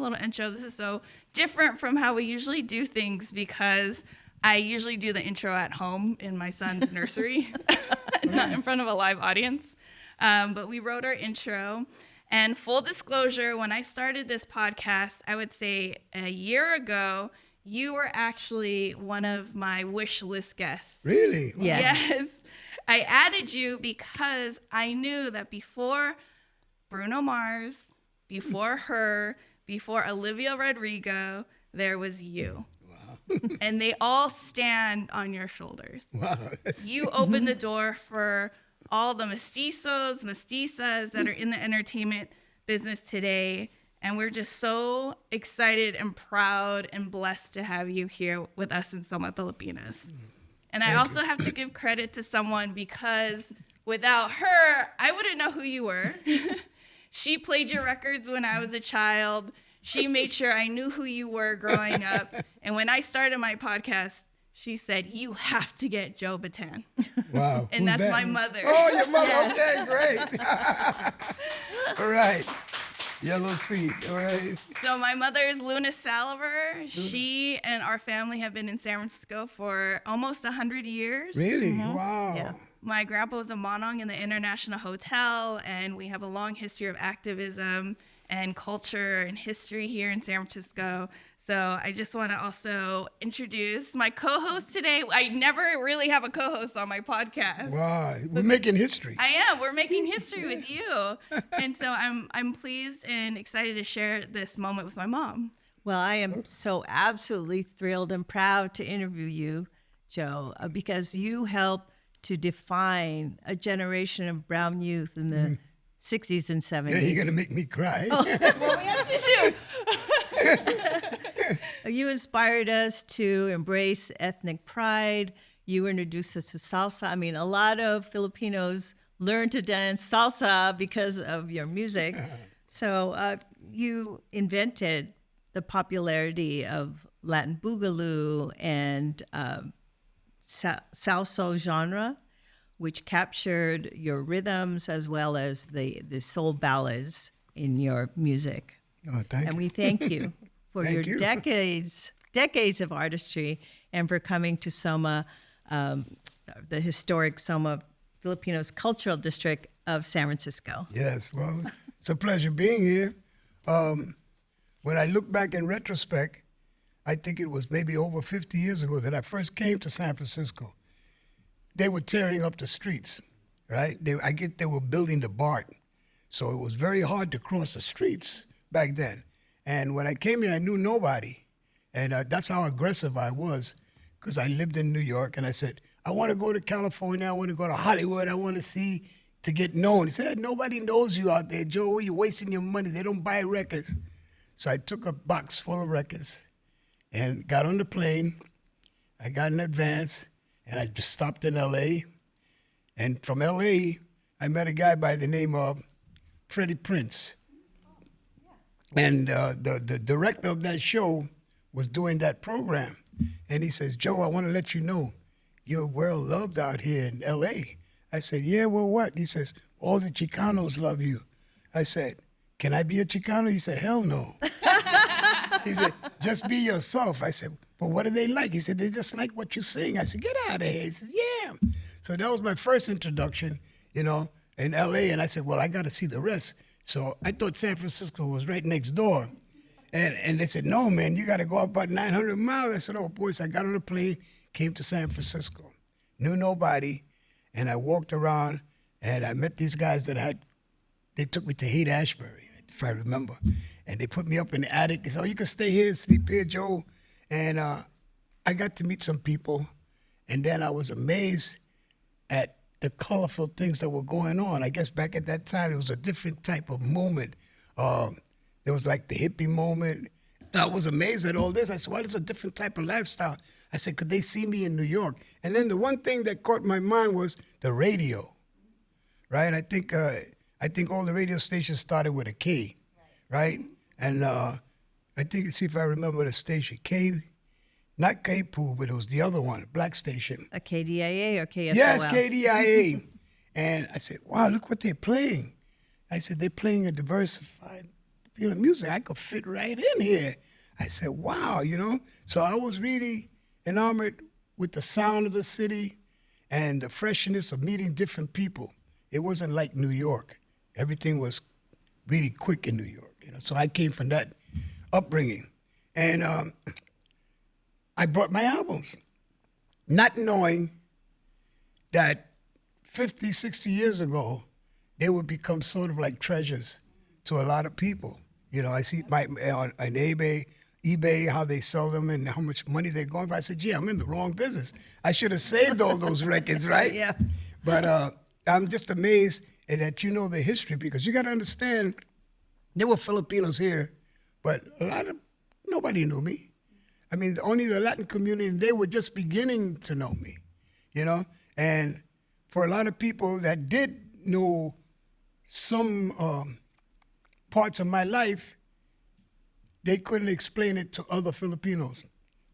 little intro. This is so different from how we usually do things because I usually do the intro at home in my son's nursery, not in front of a live audience. But we wrote our intro. And full disclosure, when I started this podcast, I would say a year ago, you were actually one of my wish list guests. Really? Wow. Yes. I added you because I knew that before Bruno Mars, before her, before Olivia Rodrigo, there was you. Wow. And they all stand on your shoulders. Wow. You opened the door for all the mestizas that are in the entertainment business today. And we're just so excited and proud and blessed to have you here with us in SOMA Pilipinas. And I also have to give credit to someone because without her, I wouldn't know who you were. She played your records when I was a child. She made sure I knew who you were growing up. And when I started my podcast, she said, you have to get Joe Bataan. Wow. And that's my mother. Oh, your mother. Yes. Okay, great. All right. Yellow seed. All right. So my mother is Luna Saliver. She and our family have been in San Francisco for almost 100 years. Really? Wow. Yeah. My grandpa was a monong in the International Hotel, and we have a long history of activism and culture and history here in San Francisco. So I just want to also introduce my co-host today. I never really have a co-host on my podcast. Wow. We're making history. I am. We're making history with you. And so I'm pleased and excited to share this moment with my mom. Well, I am so absolutely thrilled and proud to interview you, Joe, because you helped to define a generation of brown youth in the 60s and 70s. Yeah, you're going to make me cry. Well, we have tissue. You inspired us to embrace ethnic pride. You introduced us to salsa. I mean, a lot of Filipinos learn to dance salsa because of your music. So you invented the popularity of Latin boogaloo and salsa genre, which captured your rhythms as well as the soul ballads in your music. Oh, thank you. And we thank you for Thank your you. decades of artistry and for coming to SOMA, the historic SOMA Filipinos Cultural District of San Francisco. Yes, well, it's a pleasure being here. When I look back in retrospect, I think it was maybe over 50 years ago that I first came to San Francisco. They were tearing up the streets, right? They were building the BART. So it was very hard to cross the streets back then. And when I came here, I knew nobody. And that's how aggressive I was, because I lived in New York. And I said, I want to go to California. I want to go to Hollywood. I want to get known. He said, nobody knows you out there, Joe. You're wasting your money. They don't buy records. So I took a box full of records and got on the plane. I got in advance, and I just stopped in L.A. And from L.A., I met a guy by the name of Freddie Prince. And the director of that show was doing that program. And he says, Joe, I want to let you know, you're well loved out here in L.A. I said, yeah, well, what? He says, all the Chicanos love you. I said, can I be a Chicano? He said, hell no. He said, just be yourself. I said, but what do they like? He said, they just like what you sing. I said, get out of here. He said, yeah. So that was my first introduction, in L.A. And I said, well, I got to see the rest. So I thought San Francisco was right next door. And they said, no, man, you got to go about 900 miles. I said, oh, boys, I got on a plane, came to San Francisco, knew nobody, and I walked around, and I met these guys they took me to Haight-Ashbury, if I remember, and they put me up in the attic. They said, oh, you can stay here and sleep here, Joe. And I got to meet some people, and then I was amazed at the colorful things that were going on. I guess back at that time, it was a different type of movement. There was like the hippie moment. I was amazed at all this. I said, well, it's a different type of lifestyle. I said, could they see me in New York? And then the one thing that caught my mind was the radio, right? I think all the radio stations started with a K, right? And I think, see if I remember the station, K, not K-Poo, but it was the other one, black station. A KDIA or KSOL? Yes, KDIA. And I said, wow, look what they're playing. I said, they're playing a diversified popular music. I could fit right in here. I said, wow, you know. So I was really enamored with the sound of the city and the freshness of meeting different people. It wasn't like New York. Everything was really quick in New York, you know. So I came from that upbringing. And I brought my albums, not knowing that 50, 60 years ago, they would become sort of like treasures to a lot of people. You know, I see on eBay, how they sell them and how much money they're going for. I said, gee, I'm in the wrong business. I should have saved all those records, right? Yeah. But I'm just amazed that you know the history, because you got to understand, there were Filipinos here, but nobody knew me. I mean, only the Latin community, they were just beginning to know me, you know? And for a lot of people that did know some parts of my life, they couldn't explain it to other Filipinos,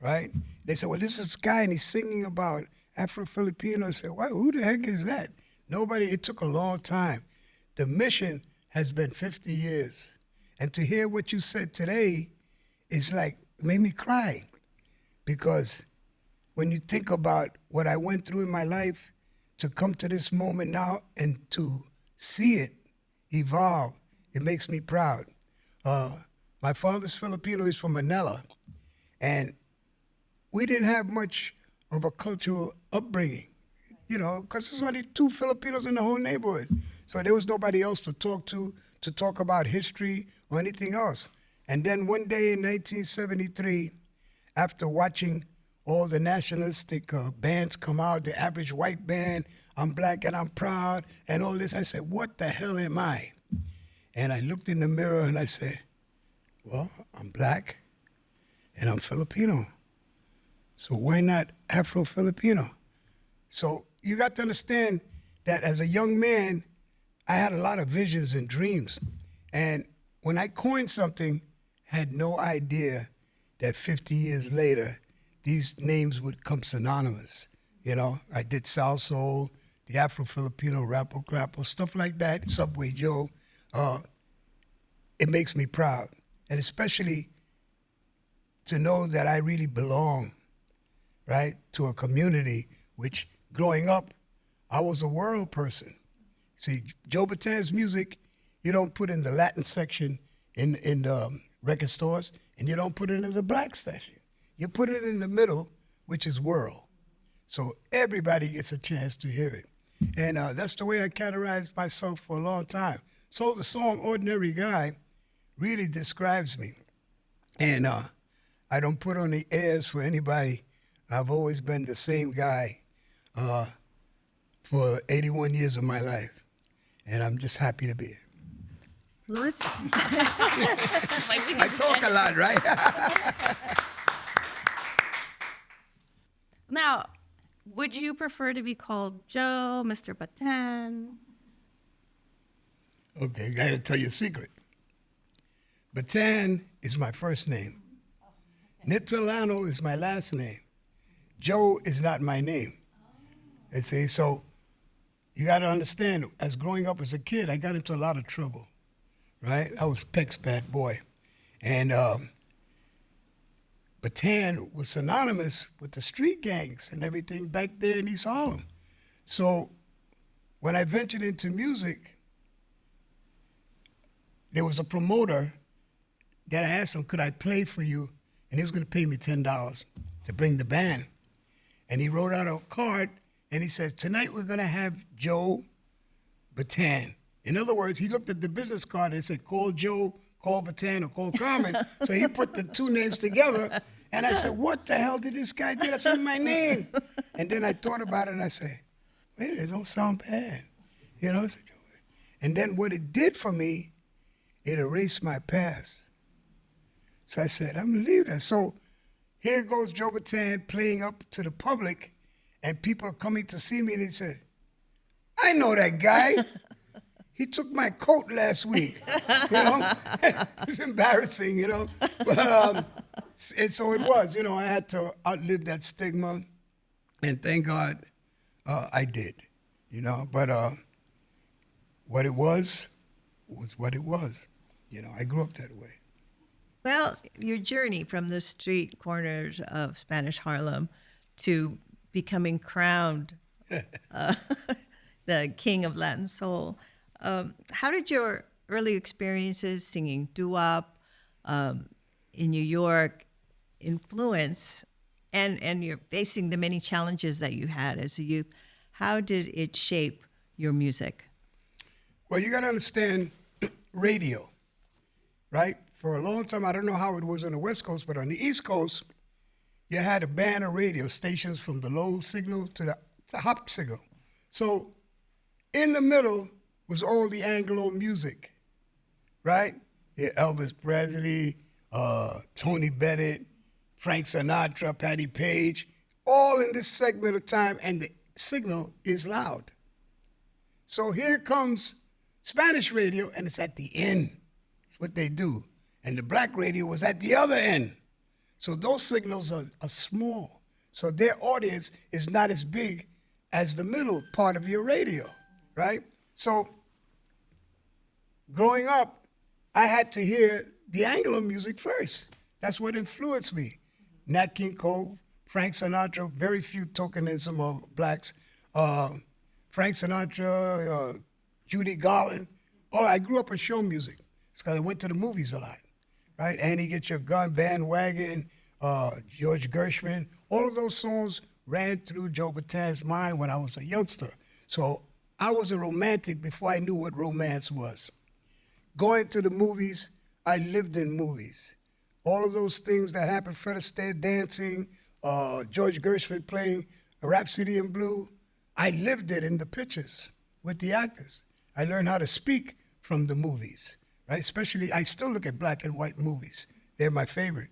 right? They said, well, this is this guy and he's singing about Afro-Filipino. I said, well, who the heck is that? Nobody, it took a long time. The mission has been 50 years. And to hear what you said today is like, it made me cry. Because when you think about what I went through in my life, to come to this moment now and to see it evolve, it makes me proud. My father's Filipino, he's from Manila, and we didn't have much of a cultural upbringing, you know, because there's only 2 Filipinos in the whole neighborhood. So there was nobody else to talk about history or anything else. And then one day in 1973, after watching all the nationalistic bands come out, the average white band, I'm black and I'm proud, and all this, I said, what the hell am I? And I looked in the mirror and I said, well, I'm black and I'm Filipino. So why not Afro-Filipino? So you got to understand that as a young man, I had a lot of visions and dreams. And when I coined something, I had no idea that 50 years later, these names would come synonymous. You know, I did Salsoul, the Afro-Filipino, Rapo Clapo, stuff like that, Subway Joe. It makes me proud. And especially to know that I really belong, right, to a community which, growing up, I was a world person. See, Joe Battaan's music, you don't put in the Latin section in the record stores, and you don't put it in the black section. You put it in the middle, which is world. So everybody gets a chance to hear it. And that's the way I categorized myself for a long time. So the song Ordinary Guy really describes me. And I don't put on the airs for anybody. I've always been the same guy for 81 years of my life. And I'm just happy to be here. Listen. I talk a lot, right? Now, would you prefer to be called Joe, Mr. Bataan? Okay, got to tell you a secret. Bataan is my first name. Nitalano is my last name. Joe is not my name. You see, so you got to understand, as growing up as a kid, I got into a lot of trouble, right? I was Peck's bad boy. And Bataan was synonymous with the street gangs and everything back there in East Harlem. So when I ventured into music, there was a promoter that I asked him, could I play for you? And he was going to pay me $10 to bring the band. And he wrote out a card, and he said, tonight we're going to have Joe Bataan. In other words, he looked at the business card and said, call Joe, call Bataan, or call Carmen. So he put the 2 names together, and I said, what the hell did this guy do? That's not my name. And then I thought about it, and I said, wait, it don't sound bad. You know? And then what it did for me, it erased my past. So I said, I'm going to leave that. So here goes Joe Bataan playing up to the public, and people are coming to see me, and they said, I know that guy. He took my coat last week, you know? It's embarrassing, you know? But, and so it was, you know, I had to outlive that stigma, and thank God I did, you know? But what it was what it was. I grew up that way. Well, your journey from the street corners of Spanish Harlem to becoming crowned the king of Latin soul. How did your early experiences singing doo-wop in New York influence, and you're facing the many challenges that you had as a youth, how did it shape your music? Well, you got to understand radio, right? For a long time, I don't know how it was on the West Coast, but on the East Coast, you had a band of radio stations from the low signal to the hop signal. So in the middle was all the Anglo music, right? Yeah, Elvis Presley, Tony Bennett, Frank Sinatra, Patti Page, all in this segment of time, and the signal is loud. So here comes Spanish radio, and it's at the end. It's what they do. And the black radio was at the other end. So those signals are small. So their audience is not as big as the middle part of your radio, right? So growing up, I had to hear the Anglo music first. That's what influenced me. Nat King Cole, Frank Sinatra, very few tokenism of blacks. Frank Sinatra, Judy Garland. Oh, I grew up with show music. It's because I went to the movies a lot, right? Annie Get Your Gun, Bandwagon, George Gershwin. All of those songs ran through Joe Battaan's mind when I was a youngster. So I was a romantic before I knew what romance was. Going to the movies, I lived in movies. All of those things that happened, Fred Astaire dancing, George Gershwin playing Rhapsody in Blue, I lived it in the pictures with the actors. I learned how to speak from the movies, right? Especially, I still look at black and white movies. They're my favorite.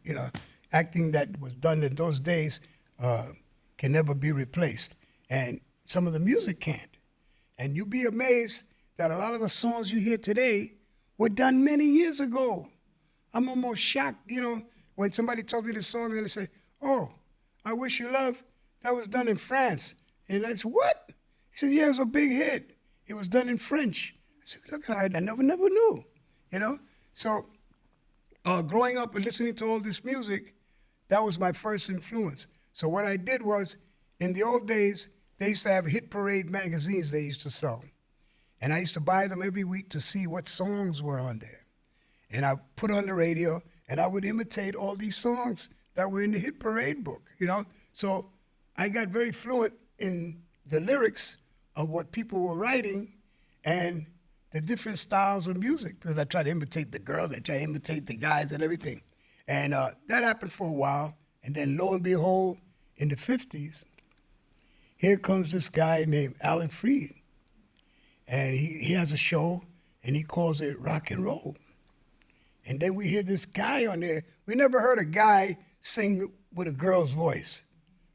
Acting that was done in those days can never be replaced. And some of the music can't. And you'll be amazed that a lot of the songs you hear today were done many years ago. I'm almost shocked, when somebody tells me the song and they say, "Oh, I Wish You Love," that was done in France. And I said, "What?" He said, "Yeah, it was a big hit. It was done in French." I said, "Look at that, I never knew," So growing up and listening to all this music, that was my first influence. So what I did was, in the old days, they used to have hit parade magazines they used to sell. And I used to buy them every week to see what songs were on there. And I put on the radio, and I would imitate all these songs that were in the hit parade book, So I got very fluent in the lyrics of what people were writing and the different styles of music, because I tried to imitate the girls, I tried to imitate the guys and everything. And that happened for a while. And then lo and behold, in the 50s, here comes this guy named Alan Freed. And he has a show, and he calls it rock and roll. And then we hear this guy on there. We never heard a guy sing with a girl's voice,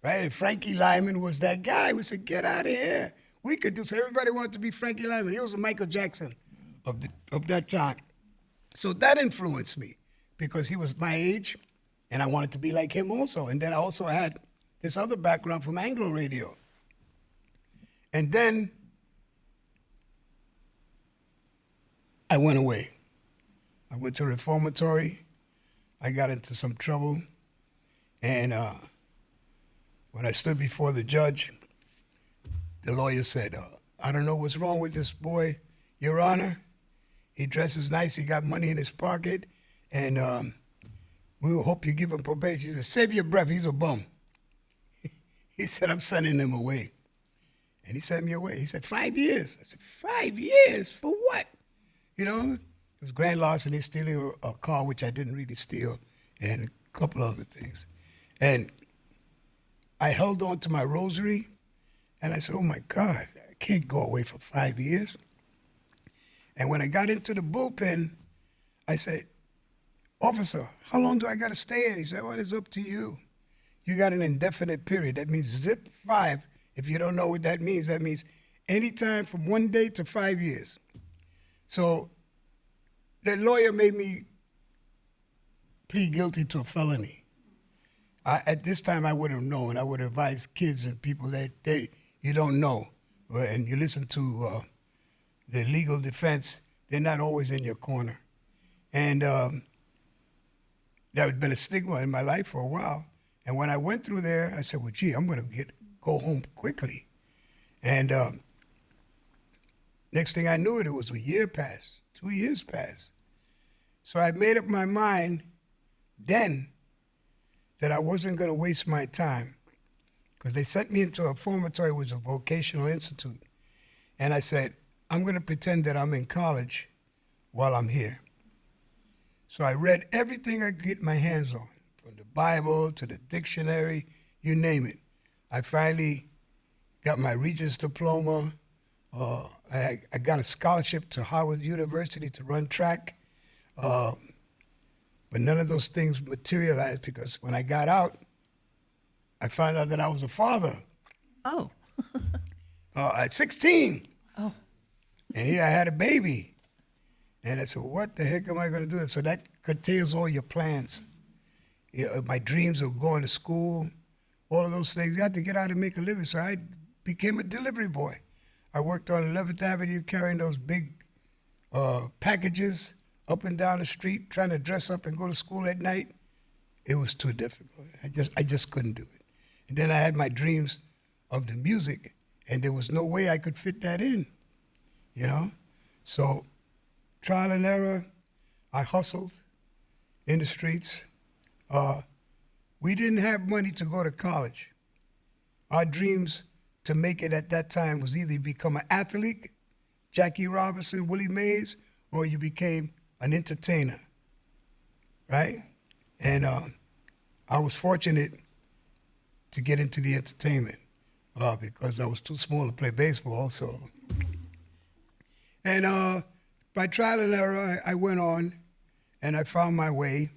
right? And Frankie Lyman was that guy. We said, "Get out of here. We could do so." Everybody wanted to be Frankie Lyman. He was the Michael Jackson of that time. So that influenced me because he was my age, and I wanted to be like him also. And then I also had this other background from Anglo radio. And then I went away. I went to a reformatory. I got into some trouble. And when I stood before the judge, the lawyer said, "I don't know what's wrong with this boy, Your Honor. He dresses nice. He got money in his pocket. And we hope you give him probation." He said, "Save your breath. He's a bum." He said, "I'm sending him away." And he sent me away. He said, 5 years. I said, 5 years? For what? It was grand larceny, stealing a car, which I didn't really steal, and a couple other things. And I held on to my rosary, and I said, "Oh, my God, I can't go away for 5 years." And when I got into the bullpen, I said, "Officer, how long do I got to stay in?" He said, "Well, it's up to you. You got an indefinite period. That means zip 5. If you don't know what that means any time from 1 day to 5 years. So the lawyer made me plead guilty to a felony. At this time, I would have known. I would advise kids and people that you don't know. And you listen to the legal defense, they're not always in your corner. And that has been a stigma in my life for a while. And when I went through there, I said, well, gee, I'm going to go home quickly. And next thing I knew it was a year passed, 2 years passed. So I made up my mind then that I wasn't going to waste my time, because they sent me into a formatory, which was a vocational institute. And I said, I'm going to pretend that I'm in college while I'm here. So I read everything I could get my hands on, from the Bible to the dictionary, you name it. I finally got my Regents diploma. I got a scholarship to Howard University to run track. But none of those things materialized, because when I got out, I found out that I was a father. Oh. At 16. Oh. And here I had a baby. And I said, what the heck am I going to do? And so that curtails all your plans. My dreams of going to school, all of those things. You had to get out and make a living. So I became a delivery boy. I worked on 11th Avenue carrying those big packages up and down the street, trying to dress up and go to school at night. It was too difficult. I just couldn't do it. And then I had my dreams of the music, and there was no way I could fit that in, you know? So trial and error, I hustled in the streets. We didn't have money to go to college. Our dreams to make it at that time was either become an athlete, Jackie Robinson, Willie Mays, or you became an entertainer, right? And I was fortunate to get into the entertainment because I was too small to play baseball. So, and by trial and error, I went on, and I found my way,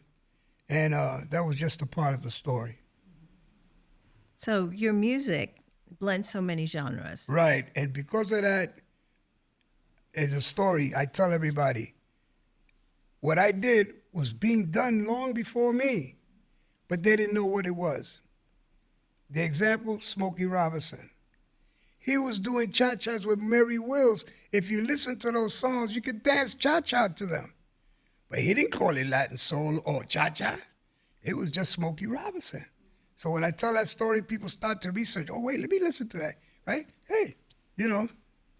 and that was just a part of the story. So your music blends so many genres. Right, and because of that, as a story, I tell everybody, what I did was being done long before me, but they didn't know what it was. The example, Smokey Robinson. He was doing cha-chas with Mary Wills. If you listen to those songs, you could dance cha-cha to them. But he didn't call it Latin soul or cha-cha. It was just Smokey Robinson. So when I tell that story, people start to research, oh, wait, let me listen to that, right? Hey, you know,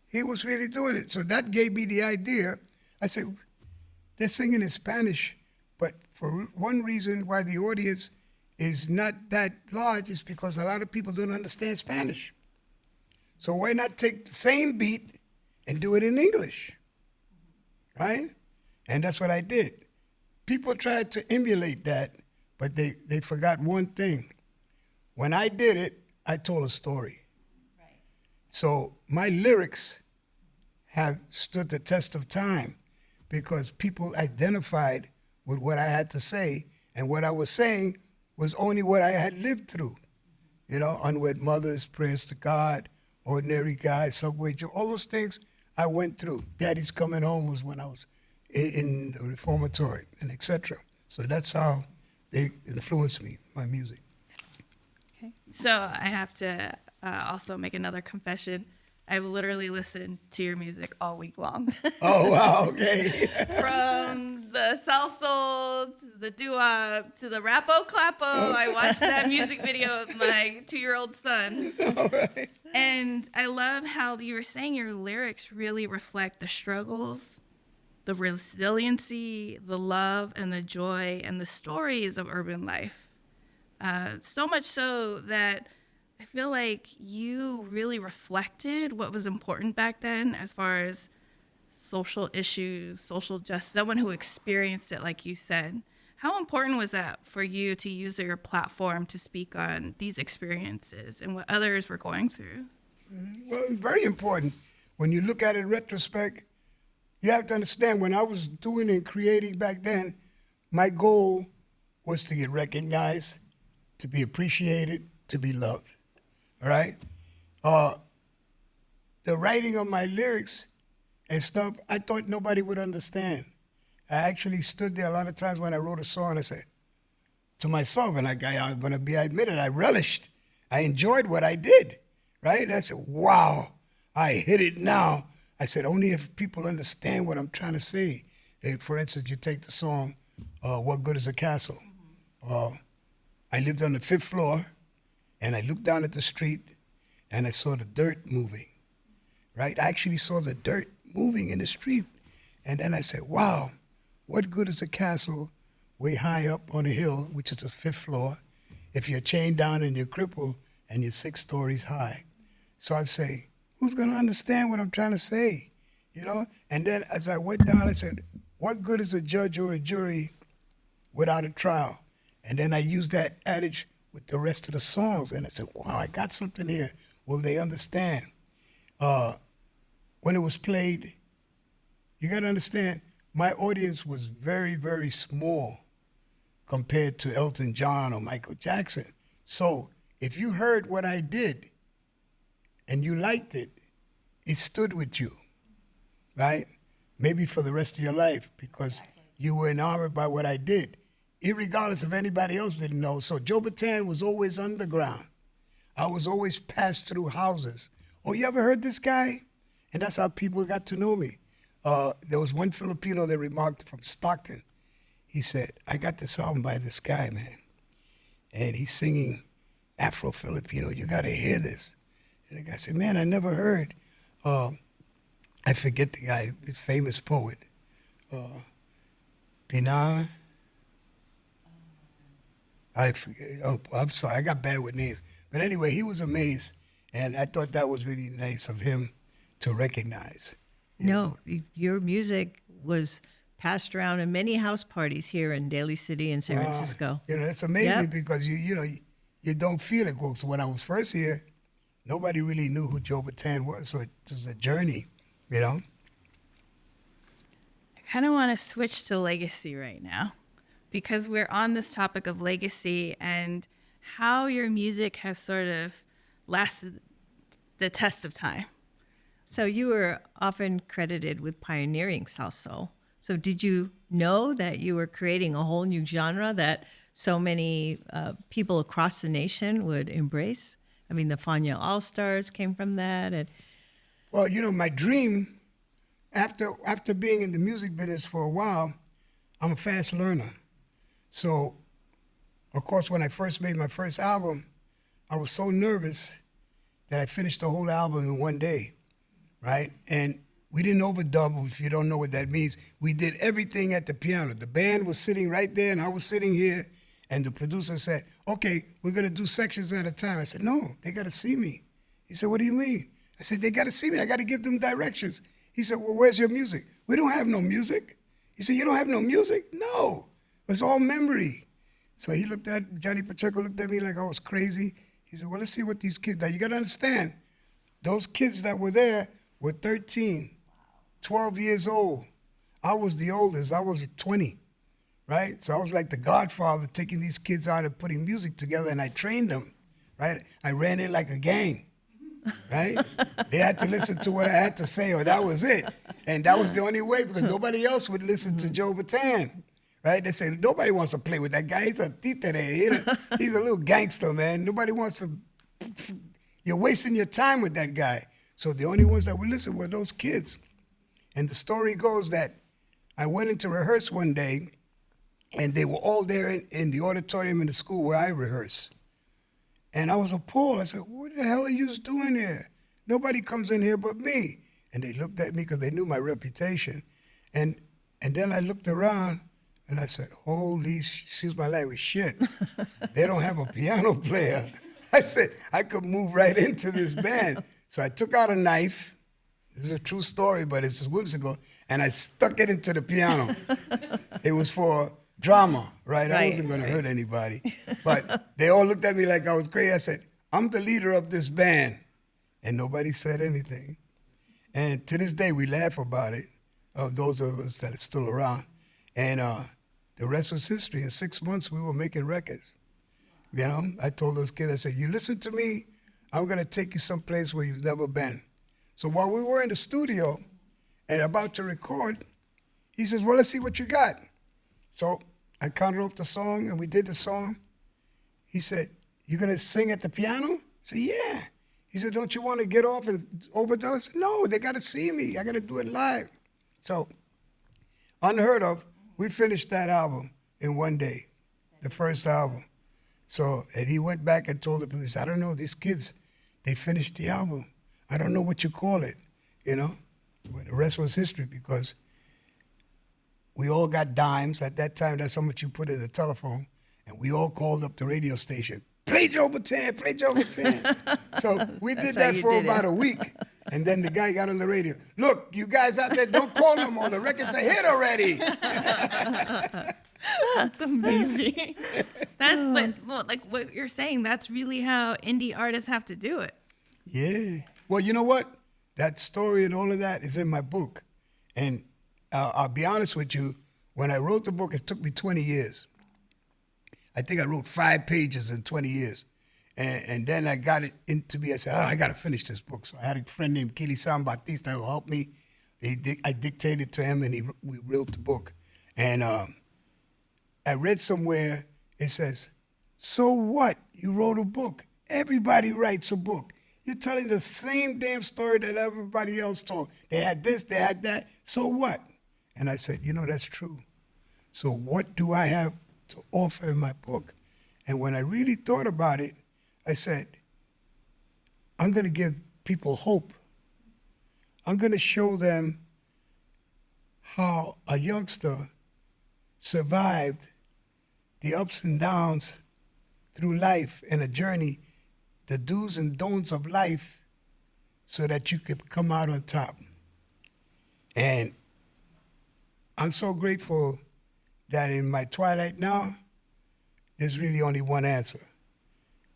he was really doing it. So that gave me the idea. I said, they're singing in Spanish, but for one reason why the audience is not that large is because a lot of people don't understand Spanish. So why not take the same beat and do it in English, right? And that's what I did. People tried to emulate that, but they forgot one thing. When I did it, I told a story. Right. So my lyrics have stood the test of time because people identified with what I had to say, and what I was saying was only what I had lived through. You know, unwed mothers, prayers to God, ordinary guy, subway Joe, all those things I went through. Daddy's Coming Home was when I was in the reformatory, and etc. So that's how they influenced me, my music. Okay. So I have to also make another confession. I've literally listened to your music all week long. Oh, wow, okay. From the salsa to the doo-wop to the rapo clapo. I watched that music video with my 2-year-old son. All right. And I love how you were saying your lyrics really reflect the struggles, the resiliency, the love, and the joy, and the stories of urban life. So much so that I feel like you really reflected what was important back then as far as social issues, social justice, someone who experienced it, like you said. How important was that for you to use your platform to speak on these experiences and what others were going through? Well, it's very important. When you look at it in retrospect, you have to understand when I was doing and creating back then, my goal was to get recognized, to be appreciated, to be loved. All right? The writing of my lyrics and stuff, I thought nobody would understand. I actually stood there a lot of times when I wrote a song, I said to myself, and I'm going to be admitted, I relished. I enjoyed what I did, right? And I said, wow, I hit it now. I said, only if people understand what I'm trying to say. For instance, you take the song, What Good is a Castle? I lived on the 5th floor, and I looked down at the street, and I saw the dirt moving, right? I actually saw the dirt moving in the street. And then I said, wow, what good is a castle way high up on a hill, which is the 5th floor, if you're chained down and you're crippled and you're 6 stories high? So I say, who's going to understand what I'm trying to say? You know? And then as I went down, I said, what good is a judge or a jury without a trial? And then I used that adage with the rest of the songs. And I said, wow, I got something here. Will they understand? When it was played, you got to understand, my audience was very, very small compared to Elton John or Michael Jackson. So if you heard what I did and you liked it, it stood with you, right? Maybe for the rest of your life, because you were enamored by what I did, irregardless if anybody else didn't know. So Joe Bataan was always underground. I was always passed through houses. Oh, you ever heard this guy? And that's how people got to know me. There was one Filipino that remarked from Stockton. He said, I got this album by this guy, man. And he's singing Afro-Filipino. You got to hear this. And the guy said, man, I never heard. I forget the guy, the famous poet. Pinar. I forget. Oh, I'm sorry. I got bad with names. But anyway, he was amazed. And I thought that was really nice of him to recognize. No, your music was passed around in many house parties here in Daly City and San Francisco. You know, it's amazing because you don't feel it. So when I was first here, nobody really knew who Joe Bataan was. So it was a journey, you know. I kind of want to switch to legacy right now, because we're on this topic of legacy and how your music has sort of lasted the test of time. So you were often credited with pioneering salsa. So did you know that you were creating a whole new genre that so many people across the nation would embrace? I mean, the Fania All-Stars came from that. And well, you know, my dream, after being in the music business for a while, I'm a fast learner. So, of course, when I first made my first album, I was so nervous that I finished the whole album in one day, right? And we didn't overdub, if you don't know what that means. We did everything at the piano. The band was sitting right there, and I was sitting here, and the producer said, okay, we're going to do sections at a time. I said, no, they got to see me. He said, what do you mean? I said, they got to see me. I got to give them directions. He said, well, where's your music? We don't have no music. He said, you don't have no music? No, it's all memory. So Johnny Pacheco looked at me like I was crazy. He said, well, let's see what these kids, now you got to understand, those kids that were there were 13, 12 years old. I was the oldest. I was 20, right? So I was like the godfather, taking these kids out and putting music together, and I trained them, right? I ran it like a gang, right? They had to listen to what I had to say, or that was it. And that was the only way, because nobody else would listen to Joe Bataan, right? They said, nobody wants to play with that guy. He's a títere. He's a little gangster, man. Nobody wants to, you're wasting your time with that guy. So the only ones that would listen were those kids. And the story goes that I went into rehearse one day, and they were all there in the auditorium in the school where I rehearse. And I was appalled. I said, what the hell are you doing here? Nobody comes in here but me. And they looked at me because they knew my reputation. And then I looked around, and I said, holy, excuse my language, shit. They don't have a piano player. I said, I could move right into this band. So I took out a knife. This is a true story, but it's whimsical. And I stuck it into the piano. It was for drama, right? I wasn't going to hurt anybody. But they all looked at me like I was crazy. I said, I'm the leader of this band. And nobody said anything. And to this day, we laugh about it, those of us that are still around. And the rest was history. In 6 months, we were making records. You know, I told those kids, I said, you listen to me, I'm going to take you someplace where you've never been. So while we were in the studio and about to record, he says, well, let's see what you got. So I counted off the song, and we did the song. He said, you going to sing at the piano? I said, yeah. He said, don't you want to get off and overdub? I said, no, they got to see me. I got to do it live. So unheard of. We finished that album in one day, the first album. So, and he went back and told the police, I don't know, these kids, they finished the album. I don't know what you call it, you know? But the rest was history because we all got dimes. At that time, that's how much you put in the telephone. And we all called up the radio station. Play Joe Bataan, play Joe Bataan. So we did that for about a week. And then the guy got on the radio. Look, you guys out there, don't call no more. The record's a hit already. That's amazing. That's like what you're saying. That's really how indie artists have to do it. Yeah. Well, you know what? That story and all of that is in my book. And I'll be honest with you, when I wrote the book, it took me 20 years. I think I wrote 5 pages in 20 years. And then I got it into me. I said, I got to finish this book. So I had a friend named Kilisan Batista who helped me. I dictated to him, and we wrote the book. And I read somewhere, it says, so what? You wrote a book. Everybody writes a book. You're telling the same damn story that everybody else told. They had this, they had that. So what? And I said, that's true. So what do I have to offer in my book? And when I really thought about it, I said, I'm going to give people hope. I'm going to show them how a youngster survived the ups and downs through life and a journey, the do's and don'ts of life, so that you could come out on top. And I'm so grateful that in my twilight now, there's really only one answer,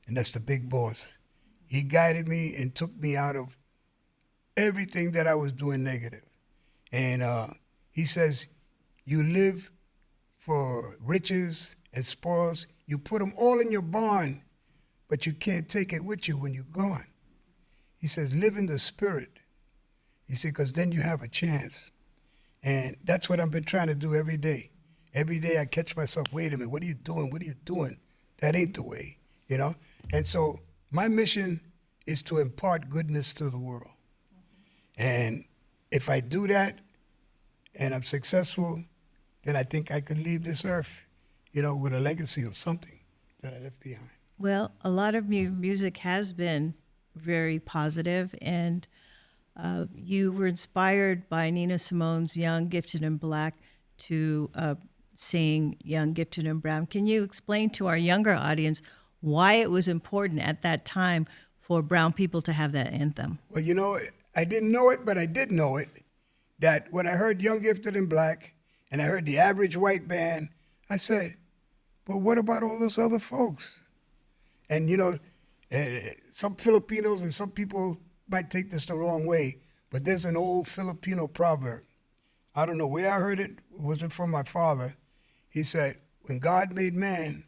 and that's the big boss. He guided me and took me out of everything that I was doing negative. And he says, you live for riches and spoils. You put them all in your barn, but you can't take it with you when you're gone. He says, live in the spirit. You see, because then you have a chance. And that's what I've been trying to do every day. Every day I catch myself, wait a minute, what are you doing? What are you doing? That ain't the way, And so my mission is to impart goodness to the world. And if I do that and I'm successful, then I think I could leave this earth, with a legacy of something that I left behind. Well, a lot of music has been very positive, and you were inspired by Nina Simone's Young, Gifted, and Black to sing Young, Gifted, and Brown. Can you explain to our younger audience why it was important at that time for brown people to have that anthem? Well, I didn't know it, but I did know it, that when I heard Young, Gifted, and Black, and I heard the average white band, I said, but what about all those other folks? And, some Filipinos and some people might take this the wrong way, but there's an old Filipino proverb. I don't know where I heard it. It wasn't from my father. He said, when God made man,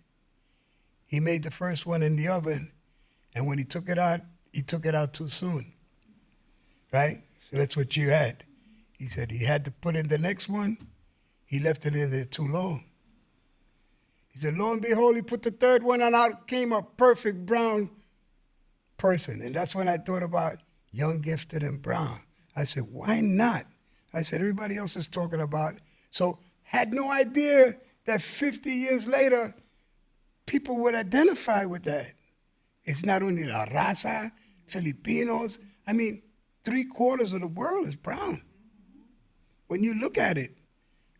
he made the first one in the oven, and when he took it out too soon, right? So that's what you had. He said he had to put in the next one. He left it in there too long. He said, lo and behold, he put the third one and out came a perfect brown person. And that's when I thought about Young, Gifted, and Brown. I said, why not? I said, everybody else is talking about it. So had no idea that 50 years later, people would identify with that. It's not only La Raza, Filipinos. I mean, 3/4 of the world is brown. When you look at it,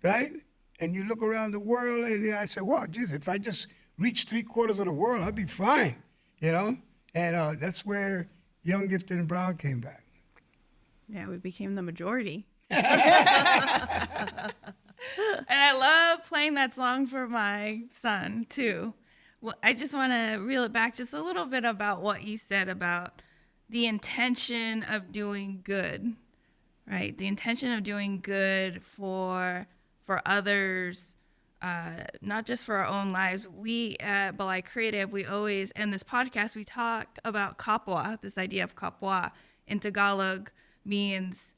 right? And you look around the world, and I say, wow, geez, if I just reach 3/4 of the world, I'd be fine, And that's where Young, Gifted, and Brown came back. Yeah, we became the majority. And I love playing that song for my son, too. Well, I just want to reel it back just a little bit about what you said about the intention of doing good, right? The intention of doing good for others, not just for our own lives. We at BALAY Creative, we always, in this podcast, we talk about kapwa. This idea of kapwa in Tagalog means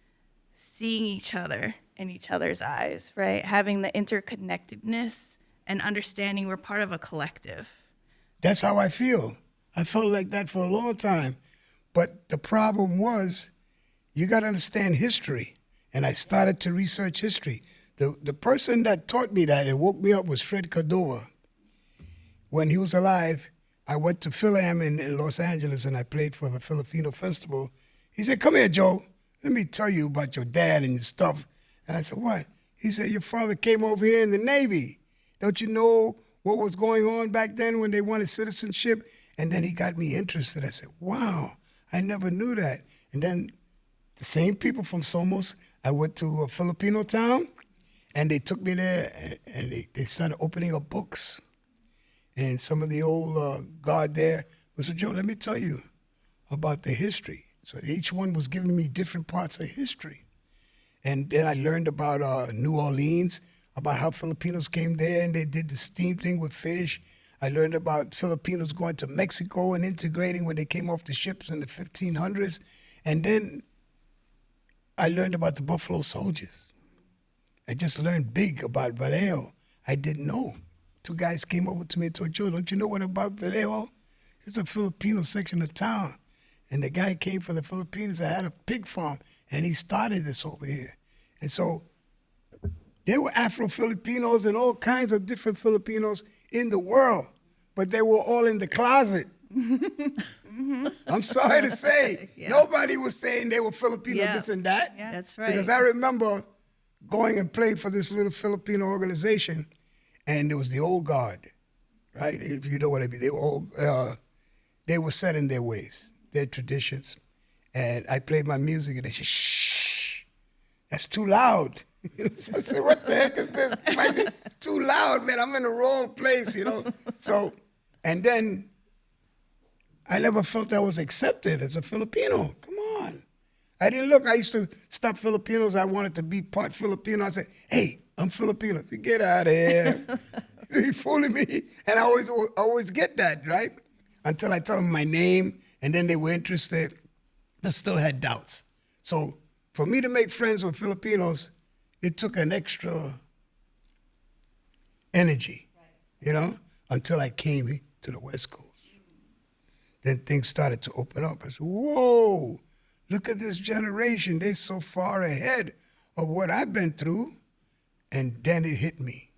seeing each other in each other's eyes, right? Having the interconnectedness and understanding we're part of a collective. That's how I feel. I felt like that for a long time. But the problem was, you got to understand history. And I started to research history. The person that taught me that and woke me up was Fred Cordova. When he was alive, I went to Phil-Am in Los Angeles and I played for the Filipino Festival. He said, "Come here, Joe. Let me tell you about your dad and your stuff." And I said, "What?" He said, "Your father came over here in the Navy. Don't you know what was going on back then when they wanted citizenship?" And then he got me interested. I said, "Wow, I never knew that." And then the same people from Somos, I went to a Filipino town, and they took me there, and they started opening up books. And some of the old guard there was, "Joe, let me tell you about the history." So each one was giving me different parts of history. And then I learned about New Orleans, about how Filipinos came there and they did the steam thing with fish. I learned about Filipinos going to Mexico and integrating when they came off the ships in the 1500s. And then I learned about the Buffalo Soldiers. I just learned big about Vallejo. I didn't know. Two guys came over to me and told, "Joe, don't you know what about Vallejo? It's a Filipino section of town." And the guy came from the Philippines that had a pig farm, and he started this over here. And so there were Afro-Filipinos and all kinds of different Filipinos in the world, but they were all in the closet. I'm sorry to say, nobody was saying they were Filipino, this and that. Yeah. That's right. Because I remember going and playing for this little Filipino organization, and there was the old guard, right? If you know what I mean. They were set in their ways, their traditions. And I played my music, and they said, "Shh, that's too loud." So I said, "What the heck is this? It might be too loud, man. I'm in the wrong place, you know." So, and then I never felt I was accepted as a Filipino. Come on. I didn't look. I used to stop Filipinos. I wanted to be part Filipino. I said, "Hey, I'm Filipino." I said, "Get out of here." You fooling me? And I always get that, right? Until I tell them my name, and then they were interested, but still had doubts. So for me to make friends with Filipinos, it took an extra energy, you know, until I came to the West Coast. Then things started to open up. I said, "Whoa, look at this generation. They're so far ahead of what I've been through." And then it hit me.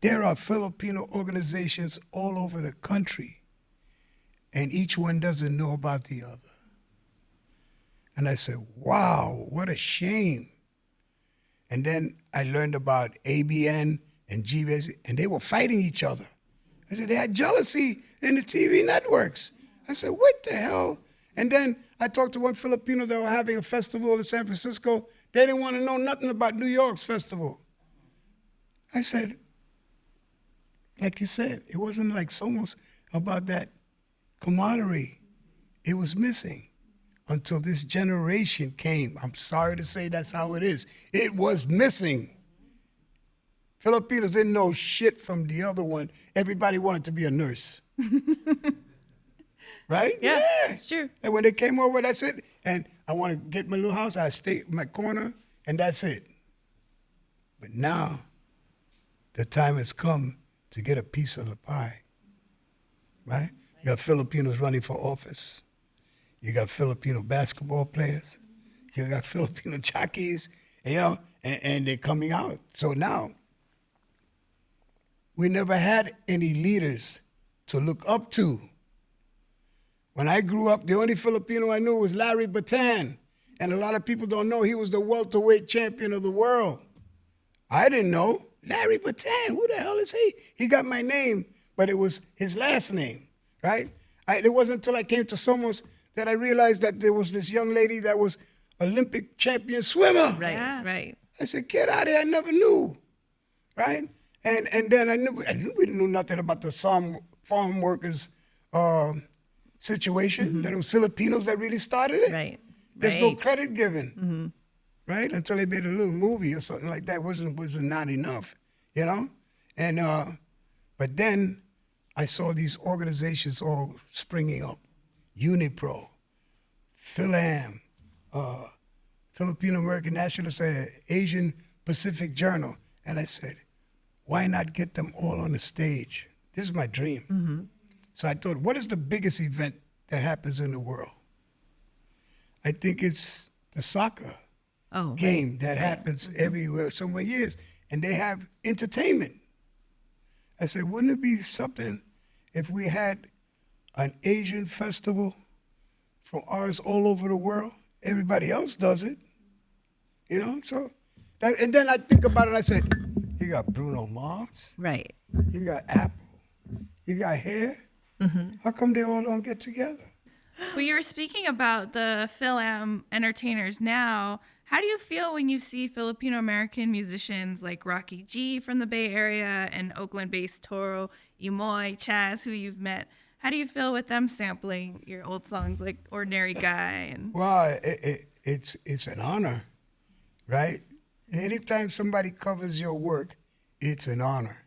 There are Filipino organizations all over the country, and each one doesn't know about the other. And I said, "Wow, what a shame." And then I learned about ABN and GBS, and they were fighting each other. I said, they had jealousy in the TV networks. I said, what the hell? And then I talked to one Filipino that were having a festival in San Francisco. They didn't want to know nothing about New York's festival. I said, like you said, it wasn't like Somos about that camaraderie. It was missing until this generation came. I'm sorry to say that's how it is. It was missing. Filipinos didn't know shit from the other one. Everybody wanted to be a nurse. Right? Yeah, it's true. And when they came over, that's it. And I want to get my little house. I stay in my corner, and that's it. But now, the time has come to get a piece of the pie. Right? You got Filipinos running for office. You got Filipino basketball players. You got Filipino jockeys, you know, and they're coming out. So now, we never had any leaders to look up to. When I grew up, the only Filipino I knew was Larry Bataan. And a lot of people don't know he was the welterweight champion of the world. I didn't know. Larry Bataan, who the hell is he? He got my name, but it was his last name, right? It wasn't until I came to Somos that I realized that there was this young lady that was Olympic champion swimmer. Right, Yeah. right. I said, get out of here, I never knew, right? And then we didn't know nothing about the farm workers situation, that it was Filipinos that really started it. Right. There's no Right. credit given, right? Until they made a little movie or something like that. Was not enough, you know? And but then I saw these organizations all springing up. Unipro, Phil-Am, Filipino-American Nationalist, Asian Pacific Journal. And I said, why not get them all on the stage? This is my dream. So I thought, what is the biggest event that happens in the world? I think it's the soccer. game that happens everywhere, somewhere years, and they have entertainment. I said, wouldn't it be something if we had an Asian festival from artists all over the world? Everybody else does it, you know? So, and then I think about it and I said, you got Bruno Mars, Right. you got Apple, you got Hair. How come they all don't get together? Well, you were speaking about the Phil-Am entertainers now. How do you feel when you see Filipino-American musicians like Rocky G from the Bay Area and Oakland-based Toro, Imoy, Chaz, who you've met? How do you feel with them sampling your old songs like Ordinary Guy? And Well, it's an honor, right? Anytime somebody covers your work, it's an honor.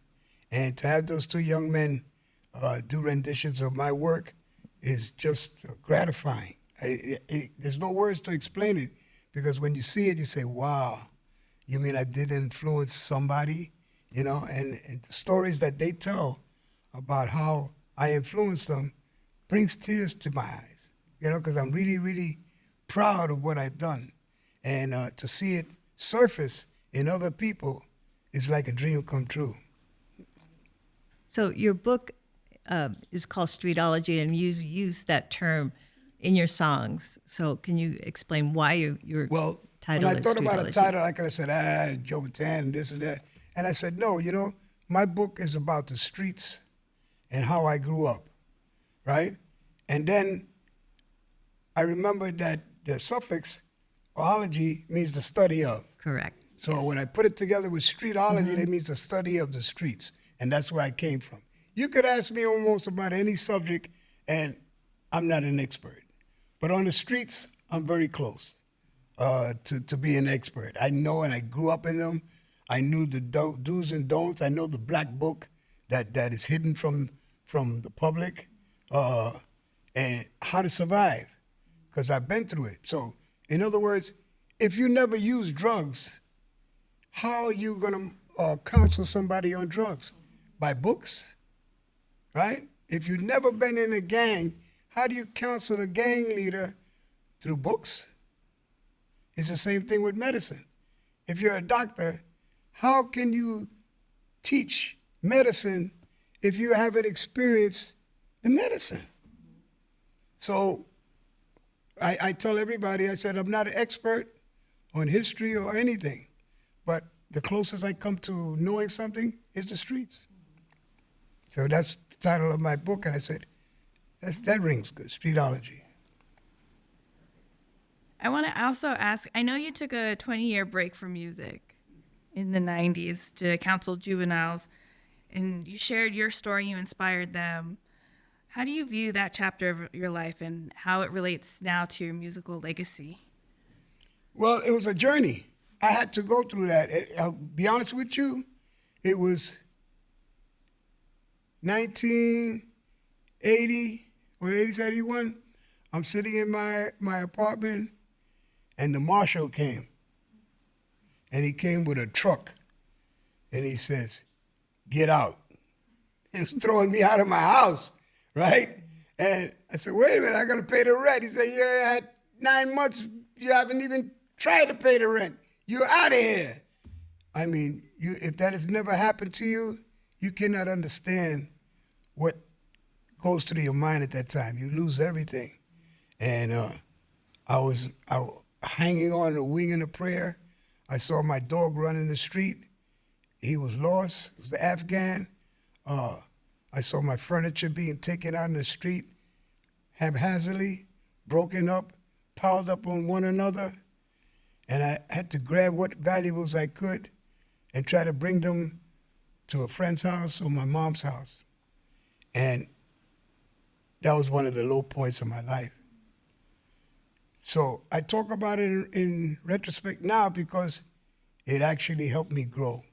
And to have those two young men do renditions of my work is just gratifying. There's no words to explain it, because when you see it, you say, wow, you mean I did influence somebody, you know? And the stories that they tell about how I influenced them brings tears to my eyes, you know, because I'm really, really proud of what I've done. And to see it surface in other people is like a dream come true. So your book is called Streetology, and you use that term in your songs. So can you explain why your Well, title when I is thought about a Streetology? title, I could have said, Joe Bataan, and this and that. And I said, no, you know, my book is about the streets and how I grew up, right? And then I remembered that the suffix ology means the study of. Correct. So when I put it together with streetology, that means the study of the streets. And that's where I came from. You could ask me almost about any subject, and I'm not an expert. But on the streets, I'm very close to be an expert. I know, and I grew up in them. I knew the do's and don'ts. I know the black book that is hidden from the public, and how to survive, because I've been through it. So, in other words, if you never use drugs, how are you going to counsel somebody on drugs? By books, right? If you've never been in a gang, how do you counsel a gang leader? Through books. It's the same thing with medicine. If you're a doctor, how can you teach medicine if you haven't experienced the medicine? So I tell everybody, I said, I'm not an expert on history or anything, but the closest I come to knowing something is the streets. So that's the title of my book, and I said, that rings good, Streetology. I want to also ask, I know you took a 20-year break from music in the 90s to counsel juveniles, and you shared your story, you inspired them. How do you view that chapter of your life and how it relates now to your musical legacy? Well, it was a journey. I had to go through that. I'll be honest with you, it was 1980 or 81. I'm sitting in my apartment, and the marshal came. And he came with a truck, and he says, get out. He was throwing me out of my house, right? And I said, wait a minute, I got to pay the rent. He said, you had 9 months, you haven't even tried to pay the rent. You're out of here. I mean, if that has never happened to you, you cannot understand what goes through your mind at that time. You lose everything. And I was hanging on a wing in a prayer. I saw my dog run in the street. He was lost. It was the Afghan. I saw my furniture being taken out in the street haphazardly, broken up, piled up on one another. And I had to grab what valuables I could and try to bring them to a friend's house or my mom's house. And that was one of the low points of my life. So I talk about it in retrospect now because it actually helped me grow.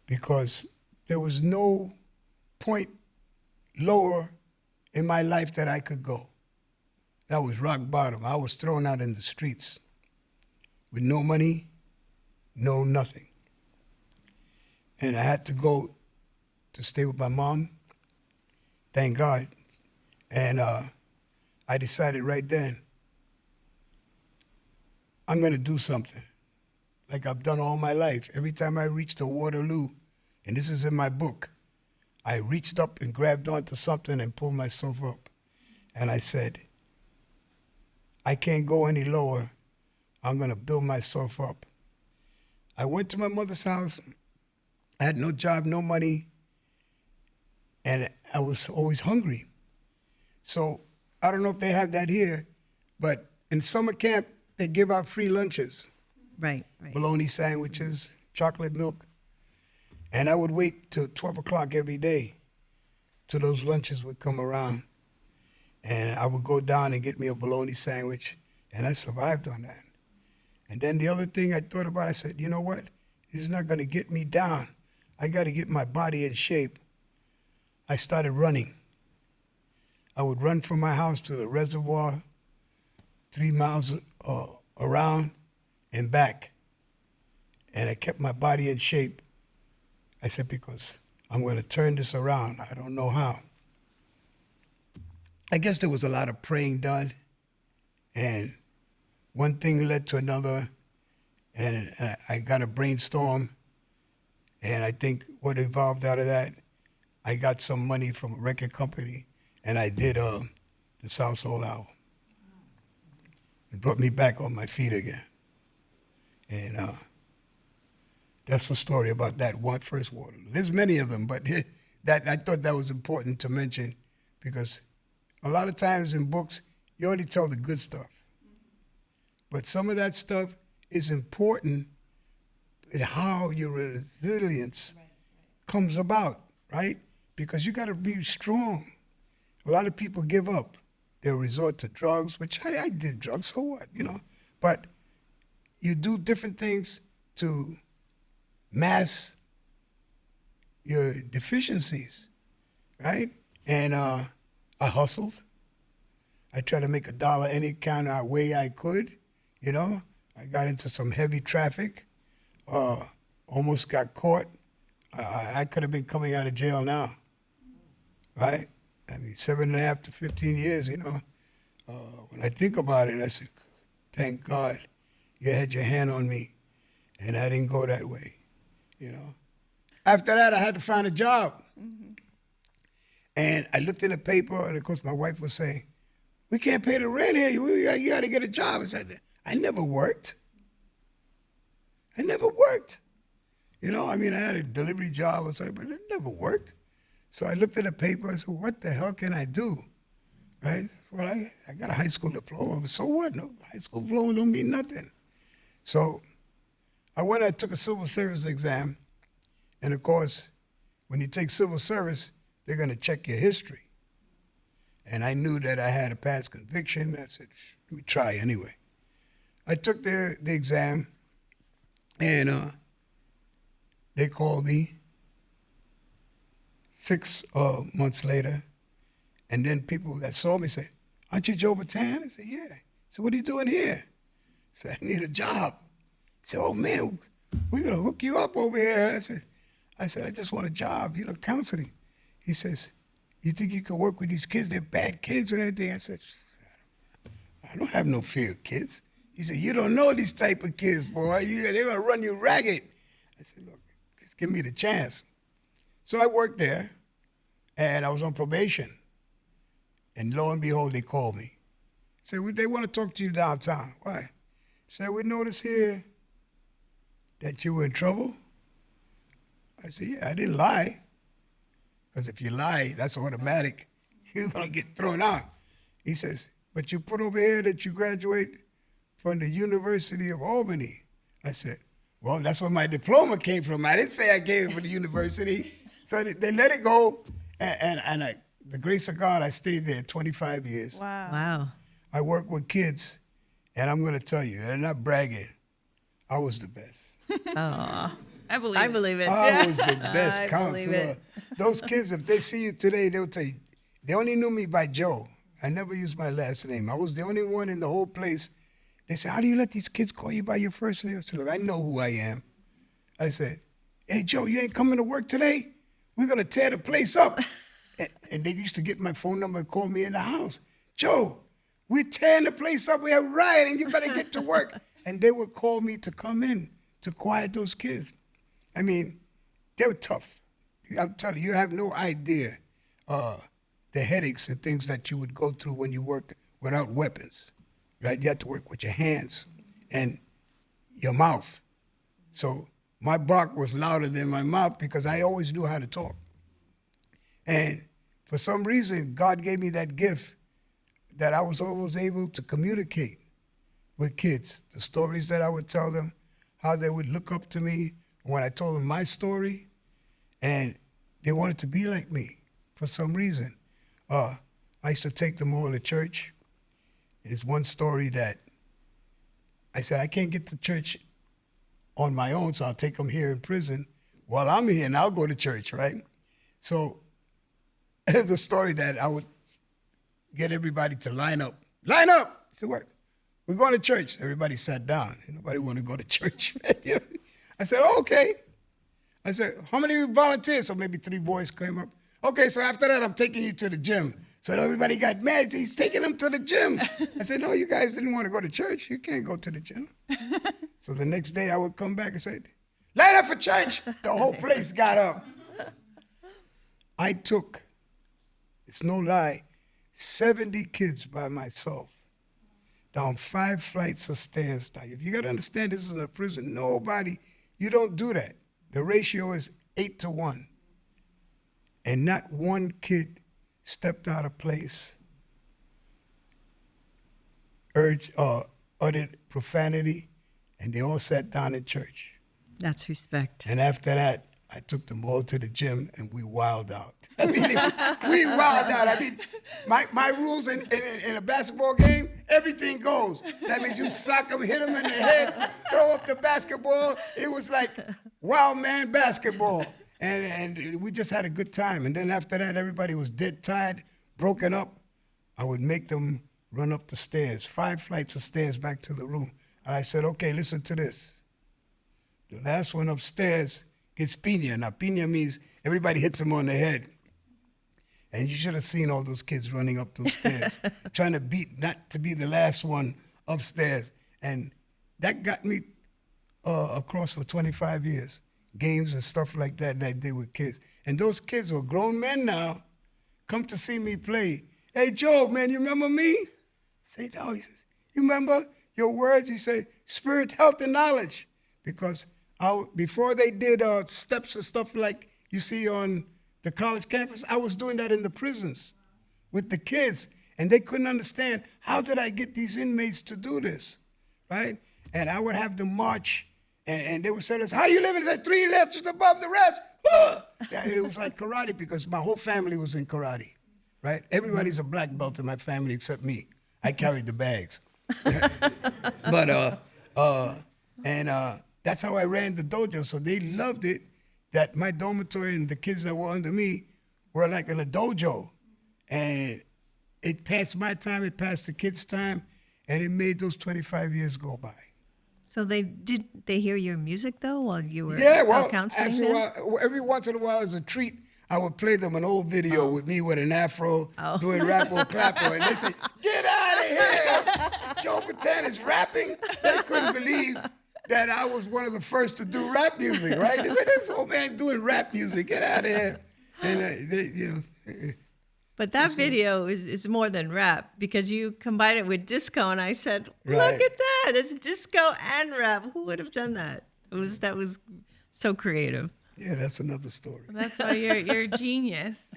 Because there was no point lower in my life that I could go. That was rock bottom. I was thrown out in the streets with no money, no nothing. And I had to go to stay with my mom, thank God. And I decided right then, I'm going to do something like I've done all my life. Every time I reached the Waterloo, and this is in my book, I reached up and grabbed onto something and pulled myself up. And I said, I can't go any lower. I'm going to build myself up. I went to my mother's house. I had no job, no money, and I was always hungry. So I don't know if they have that here, but in summer camp, they give out free lunches. Right. Bologna sandwiches, chocolate milk. And I would wait till 12 o'clock every day till those lunches would come around. And I would go down and get me a bologna sandwich, and I survived on that. And then the other thing I thought about, I said, you know what? This is not going to get me down. I got to get my body in shape. I started running. I would run from my house to the reservoir, 3 miles around and back. And I kept my body in shape. I said, because I'm going to turn this around. I don't know how. I guess there was a lot of praying done, and one thing led to another, and I got a brainstorm, and I think what evolved out of that, I got some money from a record company, and I did the South Soul album. It brought me back on my feet again. And that's the story about that first Waterloo. There's many of them, but that I thought that was important to mention, because a lot of times in books, you only tell the good stuff. But some of that stuff is important in how your resilience comes about, right? Because you got to be strong. A lot of people give up. They'll resort to drugs, which I did drugs, so what, you know? But you do different things to mask your deficiencies, right? And I hustled. I tried to make $1 any kind of way I could, you know. I got into some heavy traffic, almost got caught. I could have been coming out of jail now, right? I mean, 7.5 to 15 years, you know. When I think about it, I said, thank God you had your hand on me, and I didn't go that way, you know. After that, I had to find a job. Mm-hmm. And I looked in the paper, and of course, my wife was saying, we can't pay the rent here. You got to get a job. I said, I never worked. You know, I mean, I had a delivery job or something, but it never worked. So I looked at the paper and said, what the hell can I do? Right? Well, I got a high school diploma. So what? No, high school diploma don't mean nothing. So I went and took a civil service exam. And of course, when you take civil service, they're going to check your history. And I knew that I had a past conviction. I said, let me try anyway. I took the exam, and they called me 6 months later. And then people that saw me said, aren't you Joe Bataan? I said, yeah. I said, what are you doing here? I said, I need a job. I said, oh, man, we're going to hook you up over here. I said, I just want a job, you know, counseling. He says, you think you can work with these kids? They're bad kids and everything. I said, I don't have no fear of kids. He said, you don't know these type of kids, boy. They're going to run you ragged. I said, look, just give me the chance. So I worked there, and I was on probation. And lo and behold, they called me. Said, well, they want to talk to you downtown. Why? Said, we noticed here that you were in trouble. I said, yeah, I didn't lie. Because if you lie, that's automatic. You're going to get thrown out. He says, but you put over here that you graduate from the University of Albany. I said, well, that's where my diploma came from. I didn't say I came from the university. So they let it go. And the grace of God, I stayed there 25 years. Wow. I work with kids, and I'm going to tell you, and I'm not bragging, I was the best. Oh, I believe it. I was the best counselor. Those kids, if they see you today, they'll tell you, they only knew me by Joe. I never used my last name. I was the only one in the whole place. They said, how do you let these kids call you by your first name? I said, look, I know who I am. I said, hey, Joe, you ain't coming to work today? We're going to tear the place up. And they used to get my phone number and call me in the house. Joe, we're tearing the place up. We have a riot, and you better get to work. and they would call me to come in to quiet those kids. I mean, they were tough. I'm telling you, you have no idea the headaches and things that you would go through when you work without weapons, right? You have to work with your hands and your mouth. So my bark was louder than my mouth because I always knew how to talk. And for some reason, God gave me that gift that I was always able to communicate with kids. The stories that I would tell them, how they would look up to me when I told them my story, and they wanted to be like me for some reason. I used to take them all to church. There's one story that I said, I can't get to church on my own, so I'll take them here in prison while I'm here, and I'll go to church, right? So there's a story that I would get everybody to line up. Line up! I said, what? We're going to church. Everybody sat down. Nobody wanted to go to church. You know? I said, oh, okay. I said, how many volunteers? So maybe 3 boys came up. Okay, so after that, I'm taking you to the gym. So everybody got mad. He's taking them to the gym. I said, no, you guys didn't want to go to church. You can't go to the gym. So the next day, I would come back and say, line up for church. The whole place got up. I took, it's no lie, 70 kids by myself down 5 flights of stairs. Now, if you got to understand, this is a prison. Nobody, you don't do that. The ratio is 8 to 1. And not one kid stepped out of place, uttered profanity, and they all sat down in church. That's respect. And after that, I took them all to the gym, and we wilded out. I mean, we wilded out. I mean, my rules in a basketball game, everything goes. That means you sock them, hit them in the head, throw up the basketball. It was like wild man basketball. And we just had a good time. And then after that, everybody was dead tired, broken up. I would make them run up the stairs, 5 flights of stairs back to the room. And I said, okay, listen to this. The last one upstairs gets piña. Now, piña means everybody hits them on the head. And you should have seen all those kids running up those stairs, trying to beat, not to be the last one upstairs. And that got me across for 25 years. Games and stuff like that I did with kids. And those kids were grown men now, come to see me play. Hey, Joe, man, you remember me? I say, no. He says, you remember your words? He said, spirit, health, and knowledge. Because before they did steps and stuff like you see on the college campus, I was doing that in the prisons with the kids. And they couldn't understand, how did I get these inmates to do this, right? And I would have them march. And they would say, how you living? They said, 3 levels above the rest. It was like karate because my whole family was in karate, right? Everybody's a black belt in my family except me. I carried the bags. But that's how I ran the dojo. So they loved it that my dormitory and the kids that were under me were like in a dojo. And it passed my time, it passed the kids' time, and it made those 25 years go by. So did they hear your music though while you were counseling after them? a while, every once in a while as a treat, I would play them an old video with me with an afro doing rap or clapper, and they say, "Get out of here! Joe Bataan is rapping." They couldn't believe that I was one of the first to do rap music, right? They said, "This old man doing rap music. Get out of here!" And But that video is more than rap because you combine it with disco, and I said, "Look at that! It's disco and rap. Who would have done that?" That was so creative. Yeah, that's another story. That's why you're a genius.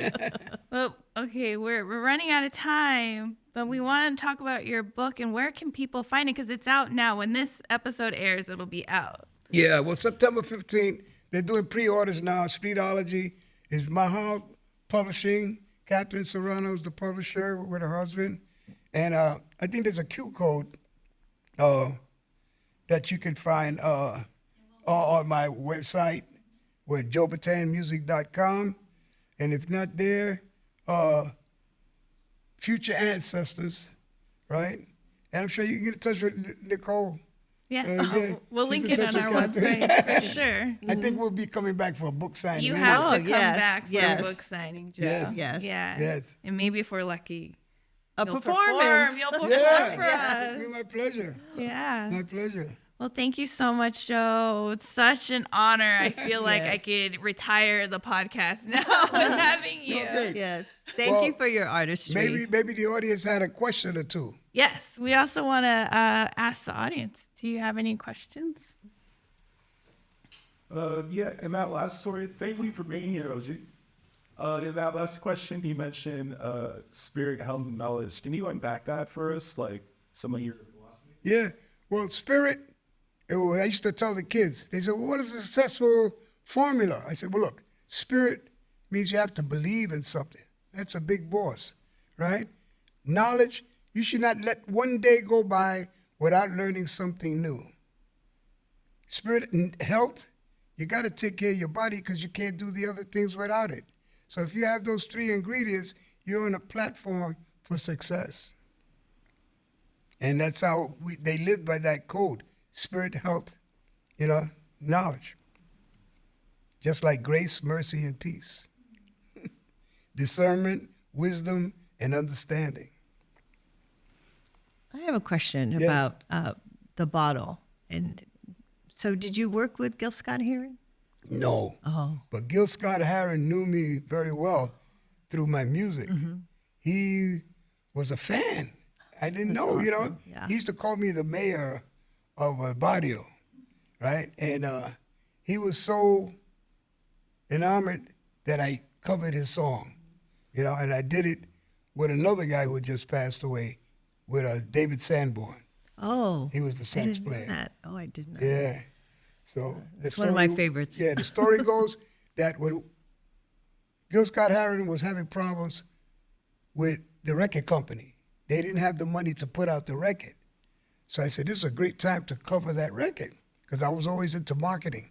Well, okay, we're running out of time, but we want to talk about your book and where can people find it because it's out now. When this episode airs, it'll be out. Yeah, well, September 15th, they're doing pre-orders now. Streetology is Mahal Publishing. Catherine Serrano is the publisher with her husband. And I think there's a Q code that you can find on my website with joebatanmusic.com. And if not there, Future Ancestors, right? And I'm sure you can get in touch with Nicole. Yeah, we'll link it on our website for sure. I think we'll be coming back for a book signing. You have to come back for yes. a book signing, Joe. Yes. Yes. Yeah. Yes. And maybe if we're lucky, performance. You'll perform for It'll us. be my pleasure. Yeah. My pleasure. Well, thank you so much, Joe. It's such an honor. I feel like I Yes. could retire the podcast now with having you. Okay. Yes. Thank Well, you for your artistry. Maybe the audience had a question or two. Yes, we also want to ask the audience. Do you have any questions? Yeah, in that last story, thank you for being here, OG. In that last question, you mentioned spirit, health, and knowledge. Can you unpack that for us, like some of your philosophy? Yeah. Well, spirit, I used to tell the kids, they said, well, what is a successful formula? I said, well, look, spirit means you have to believe in something. That's a big boss, right? Knowledge, you should not let one day go by without learning something new. Spirit and health, you got to take care of your body because you can't do the other things without it. So if you have those three ingredients, you're on a platform for success. And that's how they live by that code: spirit, health, knowledge. Just like grace, mercy, and peace. Discernment, wisdom, and understanding. I have a question Yes. about the bottle. And so did you work with Gil Scott-Heron? No. Oh. But Gil Scott-Heron knew me very well through my music. He was a fan. I didn't know, awesome. Yeah. He used to call me the mayor of Barrio, right? And he was so enamored that I covered his song, and I did it with another guy who had just passed away, with David Sanborn. Oh. He was the I sax didn't know player. that. Oh, I didn't know. Yeah. So It's one of my favorites. Yeah, the story goes that when Gil Scott-Heron was having problems with the record company, they didn't have the money to put out the record. So I said, this is a great time to cover that record, because I was always into marketing.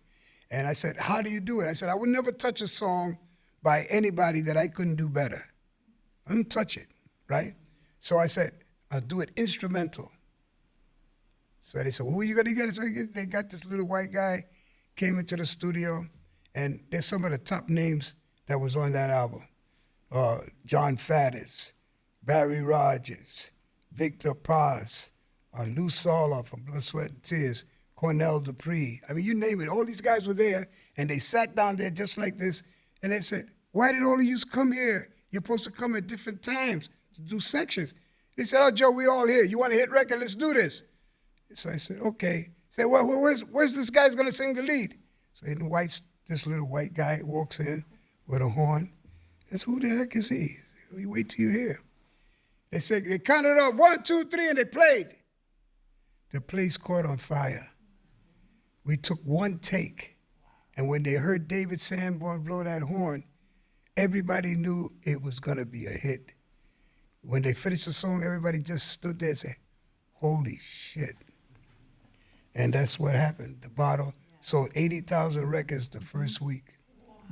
And I said, how do you do it? I said, I would never touch a song by anybody that I couldn't do better. I wouldn't touch it, right? So I said, I'll do it instrumental. So they said, well, who are you going to get? So they got this little white guy, came into the studio, and there's some of the top names that was on that album. John Faddis, Barry Rogers, Victor Paz, Lou Sala from Blood, Sweat, and Tears, Cornell Dupree. I mean, you name it. All these guys were there, and they sat down there just like this, and they said, why did all of you come here? You're supposed to come at different times to do sections. They said, oh, Joe, we all here. You want a hit record? Let's do this. So I said, okay. Say, well, where's this guy's going to sing the lead? So this little white guy walks in with a horn. I said, who the heck is he? You wait till you hear. They said, they counted up 1, 2, 3, and they played. The place caught on fire. We took one take, and when they heard David Sanborn blow that horn, everybody knew it was going to be a hit. When they finished the song, everybody just stood there and said, holy shit. And that's what happened. The bottle sold 80,000 records the first week.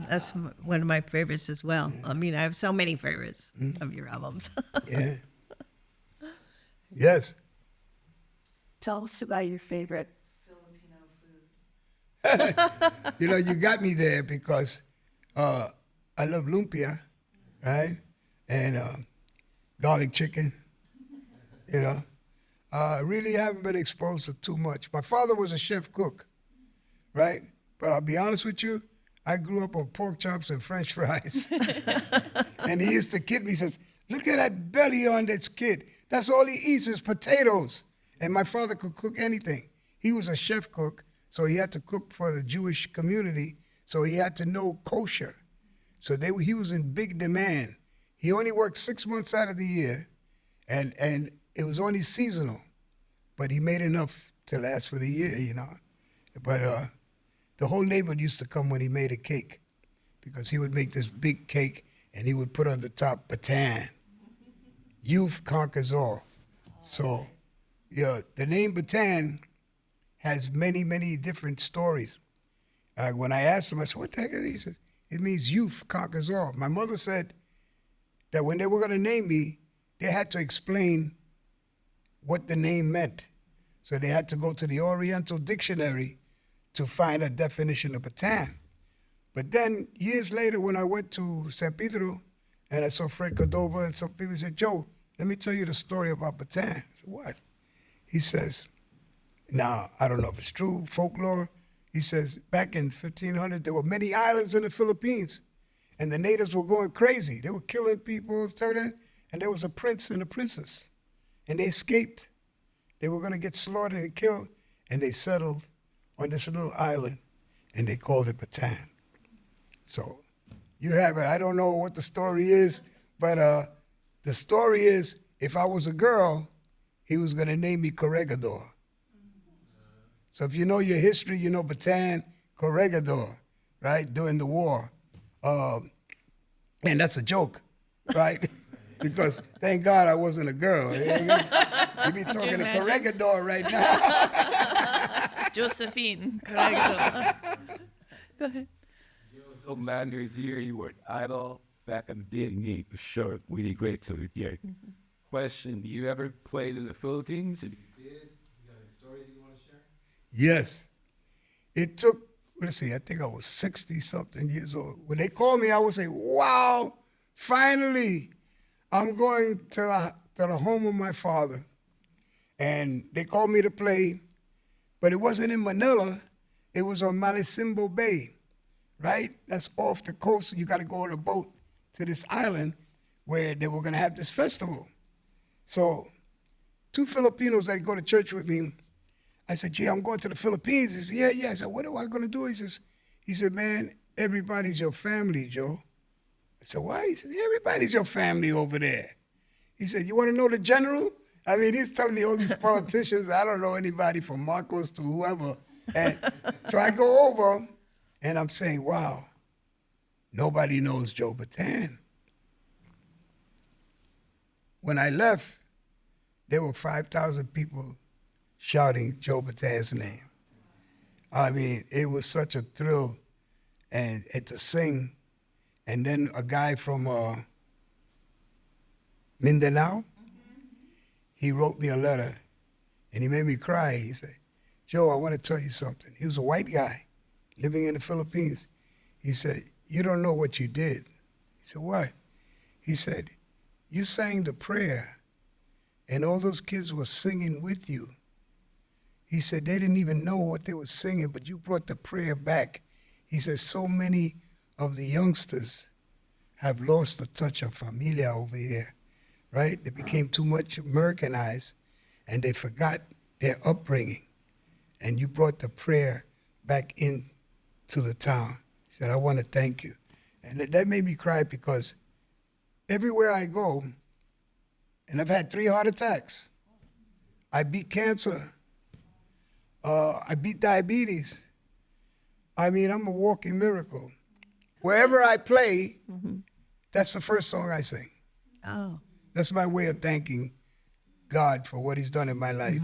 That's one of my favorites as well. I mean, I have so many favorites of your albums. Yeah. Yes. Tell us about your favorite Filipino food. You got me there because I love lumpia, right? And garlic chicken, I really haven't been exposed to too much. My father was a chef cook, right? But I'll be honest with you, I grew up on pork chops and French fries. And he used to kid me, he says, look at that belly on this kid. That's all he eats is potatoes. And my father could cook anything. He was a chef cook, so he had to cook for the Jewish community, so he had to know kosher. So he was in big demand. He only worked 6 months out of the year, and it was only seasonal, but he made enough to last for the year, But the whole neighborhood used to come when he made a cake, because he would make this big cake, and he would put on the top Bataan. Youth conquers all. So, the name Bataan has many, many different stories. When I asked him, I said, what the heck is it? He said, it means youth conquers all. My mother said that when they were going to name me, they had to explain what the name meant. So they had to go to the Oriental Dictionary to find a definition of Bataan. But then, years later, when I went to San Pedro and I saw Fred Cordova and some people said, Joe, let me tell you the story about Bataan. I said, what? He says, now, I don't know if it's true, folklore. He says, back in 1500, there were many islands in the Philippines, and the natives were going crazy. They were killing people, and there was a prince and a princess, and they escaped. They were going to get slaughtered and killed, and they settled on this little island, and they called it Bataan. So you have it. I don't know what the story is, but the story is, if I was a girl, he was going to name me Corregidor. So if you know your history, you know Bataan, Corregidor, right, during the war. And that's a joke, right? Because thank God I wasn't a girl. You'd be talking to Corregidor right now. Josephine. Correcto. Go ahead. So glad you're here. You were idol back in the day for sure. Really great to hear. Question: do you ever played in the Philippines? If you did, you got any stories you want to share? Yes. It took, let's see, I think I was 60-something years old. When they called me, I would say, wow, finally, I'm going to the home of my father. And they called me to play, but it wasn't in Manila. It was on Malisimbo Bay, right? That's off the coast. You got to go on a boat to this island where they were going to have this festival. So 2 Filipinos that go to church with me, I said, gee, I'm going to the Philippines. He said, yeah. I said, what am I going to do? He said, man, everybody's your family, Joe. I said, why? He said, everybody's your family over there. He said, you want to know the general? I mean, he's telling me all these politicians. I don't know anybody from Marcos to whoever. And so I go over, and I'm saying, wow, nobody knows Joe Bataan. When I left, there were 5,000 people shouting Joe Bataan's name. I mean, it was such a thrill and to sing. And then a guy from Mindanao, he wrote me a letter, and he made me cry. He said, Joe, I want to tell you something. He was a white guy living in the Philippines. He said, you don't know what you did. He said, what? He said, you sang the prayer, and all those kids were singing with you. He said, they didn't even know what they were singing, but you brought the prayer back. He said, so many of the youngsters have lost the touch of familia over here, right? They became too much Americanized, and they forgot their upbringing. And you brought the prayer back into the town. He said, I want to thank you. And that made me cry because everywhere I go, and I've had 3 heart attacks. I beat cancer. I beat diabetes. I mean, I'm a walking miracle. Wherever I play, that's the first song I sing. Oh. That's my way of thanking God for what he's done in my life.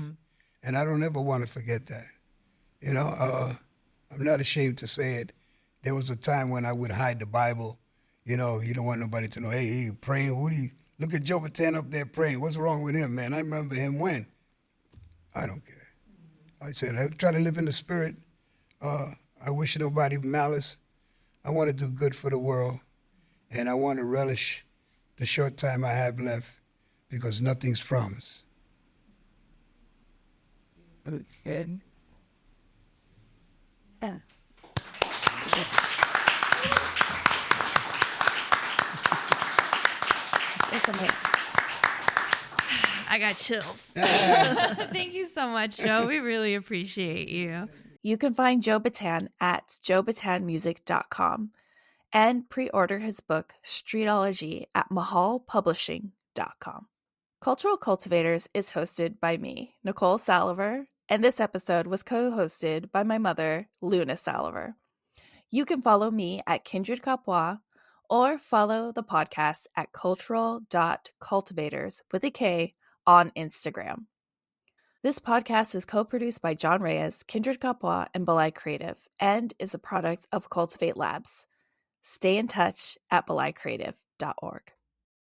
And I don't ever want to forget that. You know, I'm not ashamed to say it. There was a time when I would hide the Bible. You know, you don't want nobody to know, hey, he praying. Look at Joe Bataan up there praying. What's wrong with him, man? I remember him when. I don't care. I said, I try to live in the spirit. I wish nobody malice. I want to do good for the world. And I want to relish the short time I have left because nothing's promised. Yeah. It's amazing. I got chills. Thank you so much, Joe. We really appreciate you. You can find Joe Bataan at joebatanmusic.com and pre-order his book, Streetology, at mahalpublishing.com. Cultural Cultivators is hosted by me, Nicole Saliver, and this episode was co-hosted by my mother, Luna Saliver. You can follow me at Kindred Capois or follow the podcast at cultural.cultivators with a K on Instagram. This podcast is co-produced by John Reyes, Kindred Capois, and BALAY Creative, and is a product of Cultivate Labs. Stay in touch at balaycreative.org.